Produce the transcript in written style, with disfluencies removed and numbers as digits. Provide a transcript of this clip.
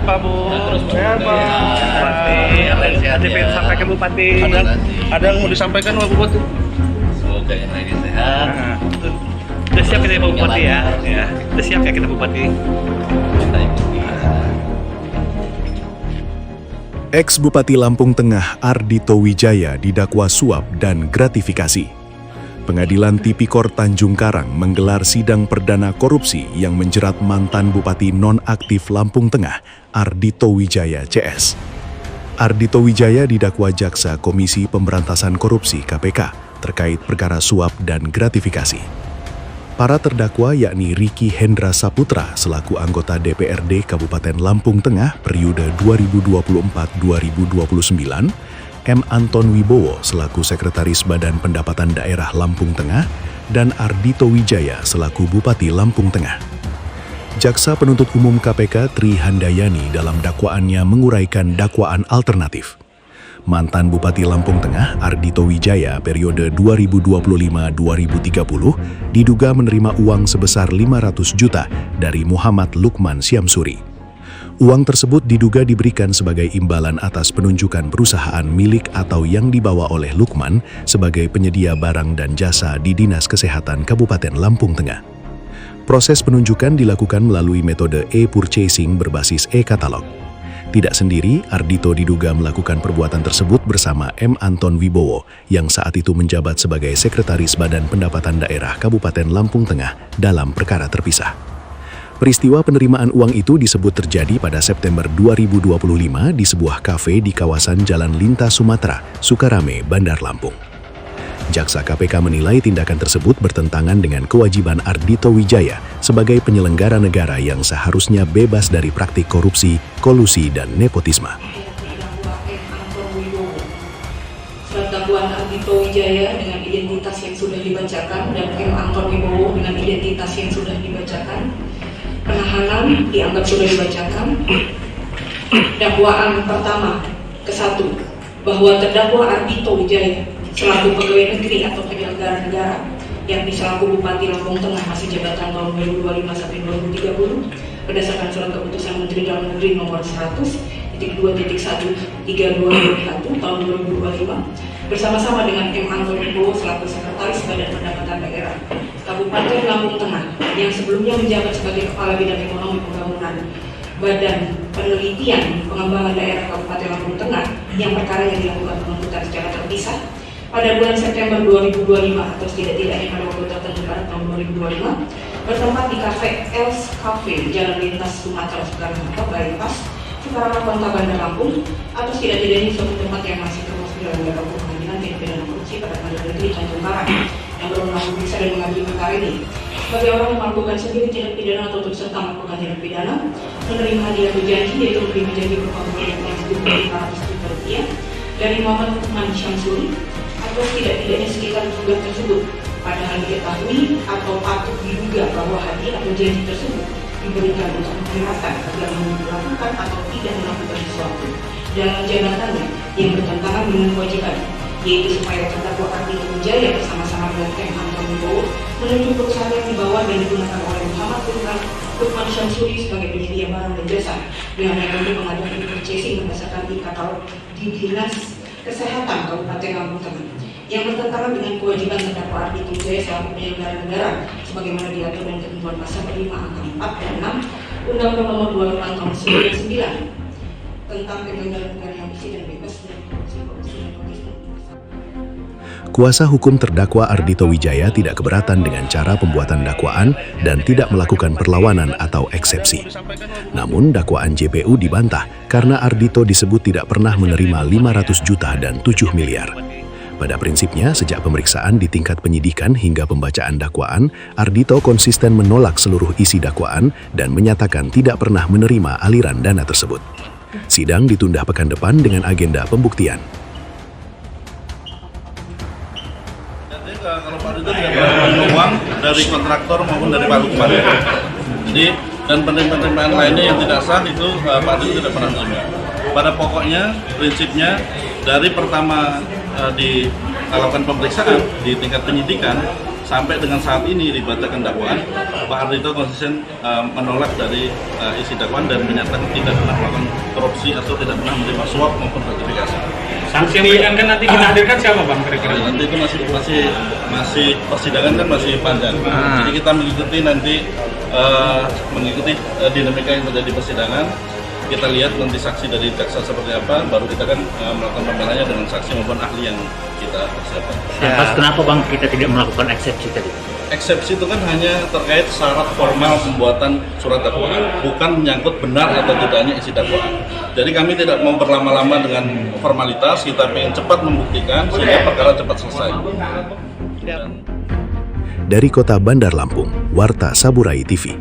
Pak Bu. Sehat Pak. Bupati, ada yang sampaikan Bupati. Ada yang mau disampaikan Pak Bupati? Semoga yang lain sehat. Udah siap kita Pak Bupati ya? Ya, udah siap ya kita Bupati. Kita ikuti. Ex-Bupati Lampung Tengah Ardhito Wijaya didakwa suap dan gratifikasi. Pengadilan Tipikor Tanjung Karang menggelar sidang perdana korupsi yang menjerat mantan Bupati nonaktif Lampung Tengah, Ardhito Wijaya CS. Ardhito Wijaya didakwa Jaksa Komisi Pemberantasan Korupsi KPK terkait perkara suap dan gratifikasi. Para terdakwa yakni Riki Hendra Saputra selaku anggota DPRD Kabupaten Lampung Tengah periode 2024-2029, M. Anton Wibowo selaku Sekretaris Badan Pendapatan Daerah Lampung Tengah, dan Ardhito Wijaya selaku Bupati Lampung Tengah. Jaksa Penuntut Umum KPK Tri Handayani dalam dakwaannya menguraikan dakwaan alternatif. Mantan Bupati Lampung Tengah Ardhito Wijaya periode 2025-2030 diduga menerima uang sebesar 500 juta dari Muhammad Lukman Syamsuri. Uang tersebut diduga diberikan sebagai imbalan atas penunjukan perusahaan milik atau yang dibawa oleh Lukman sebagai penyedia barang dan jasa di Dinas Kesehatan Kabupaten Lampung Tengah. Proses penunjukan dilakukan melalui metode e-purchasing berbasis e-katalog. Tidak sendiri, Ardhito diduga melakukan perbuatan tersebut bersama M. Anton Wibowo yang saat itu menjabat sebagai Sekretaris Badan Pendapatan Daerah Kabupaten Lampung Tengah dalam perkara terpisah. Peristiwa penerimaan uang itu disebut terjadi pada September 2025 di sebuah kafe di kawasan Jalan Lintas Sumatera, Sukarame, Bandar Lampung. Jaksa KPK menilai tindakan tersebut bertentangan dengan kewajiban Ardhito Wijaya sebagai penyelenggara negara yang seharusnya bebas dari praktik korupsi, kolusi, dan nepotisme. Surat dakwaan Ardhito Wijaya dengan identitas yang sudah dibacakan dan M. Anton Wibowo dengan identitas yang sudah dibacakan. Penahanan dianggap sudah dibacakan. Dakwaan pertama ke-1 bahwa terdakwa Ardhito Wijaya selaku pegawai negeri atau penyelenggara negara yang selaku Bupati Lampung Tengah masa jabatan tahun 2025 sampai 2030 berdasarkan surat keputusan Menteri Dalam Negeri nomor 100.2.132/21 tahun 2025 bersama-sama dengan M. Anton Wibowo selaku Sekretaris Badan Pendapatan Daerah Kabupaten Lampung Tengah yang sebelumnya menjabat sebagai Kepala Bidang Ekonomi Pembangunan Badan Penelitian Pengembangan Daerah Kabupaten Lampung Tengah yang perkaranya dilakukan penuntutan secara terpisah pada bulan September 2025 atau setidak-tidaknya pada waktu tertentu pada tahun 2025 bertempat di Cafe Els Cafe Jalan Lintas Sumatera Sukarame Bypass Sukarame Kota Bandar Lampung atau setidak-tidaknya suatu tempat yang masih termasuk dalam lembaga pengadilan tindak pidana korupsi pada Pengadilan Negeri Tanjung Karang yang berwenang memeriksa dan mengadili perkara ini. Bagi orang yang melakukan sendiri tindak pidana atau turut serta melakukan tindak pidana, menerima hadiah atau janji yaitu menerima janji berupa pemberian uang sejumlah 500 juta rupiah dari Muhammad Lukman Syamsuri atau tidak-tidaknya sekitar tugas tersebut, padahal diketahui atau patut diduga bahwa hadiah atau janji tersebut diberikan untuk memperingatkan agar melakukan atau tidak melakukan sesuatu dalam jabatannya yang bertentangan dengan kewajiban, yaitu supaya terdakwa Ardhito Wijaya bersama-sama dengan M. Anton Wibowo menuju perusahaan yang dibawa dan digunakan oleh Muhammad Lukman Syamsuri sebagai penyedia barang dan jasa dengan metode pengadaan purchasing berdasarkan e-katalog di Dinas Kesehatan Kabupaten Lampung Tengah yang bertentangan dengan kewajiban terdakwa Ardhito Wijaya selaku penyelenggara negara sebagaimana diatur dan ketentuan pasal 5 angka 4 dan 6 Undang-Undang Nomor 28 Tahun 1999 tentang penyelenggaraan negara yang bersih dan bebas dari korupsi dan nepotisme. Kuasa hukum terdakwa Ardhito Wijaya tidak keberatan dengan cara pembuatan dakwaan dan tidak melakukan perlawanan atau eksepsi. Namun dakwaan JPU dibantah karena Ardhito disebut tidak pernah menerima 500 juta dan 7 miliar. Pada prinsipnya, sejak pemeriksaan di tingkat penyidikan hingga pembacaan dakwaan, Ardhito konsisten menolak seluruh isi dakwaan dan menyatakan tidak pernah menerima aliran dana tersebut. Sidang ditunda pekan depan dengan agenda pembuktian. Kalau Pak Ardhito tidak pernah menerima uang dari kontraktor maupun dari Pak Lukman. Jadi dan penerimaan lainnya yang tidak sah itu Pak Ardhito tidak pernah menerima. Pada pokoknya, prinsipnya dari pertama dilakukan pemeriksaan di tingkat penyidikan sampai dengan saat ini dibacakan dakwaan, Pak Ardhito konsisten menolak dari isi dakwaan dan menyatakan tidak pernah melakukan korupsi atau tidak pernah menerima suap maupun gratifikasi. Sanksi yang diringankan nanti kita hadirkan siapa Bang kira-kira? Nanti itu masih persidangan kan masih panjang. Jadi kita mengikuti dinamika yang terjadi di persidangan. Kita lihat nanti saksi dari jaksa seperti apa, baru kita kan melakukan pembelaannya dengan saksi maupun ahli yang kita persiapkan. Lantas kenapa Bang kita tidak melakukan eksepsi tadi? Eksepsi itu kan hanya terkait syarat formal pembuatan surat dakwaan, bukan menyangkut benar atau tidaknya isi dakwaan. Jadi kami tidak mau berlama-lama dengan formalitas, kita ingin cepat membuktikan sehingga perkara cepat selesai. Dari Kota Bandar Lampung, Warta Saburai TV.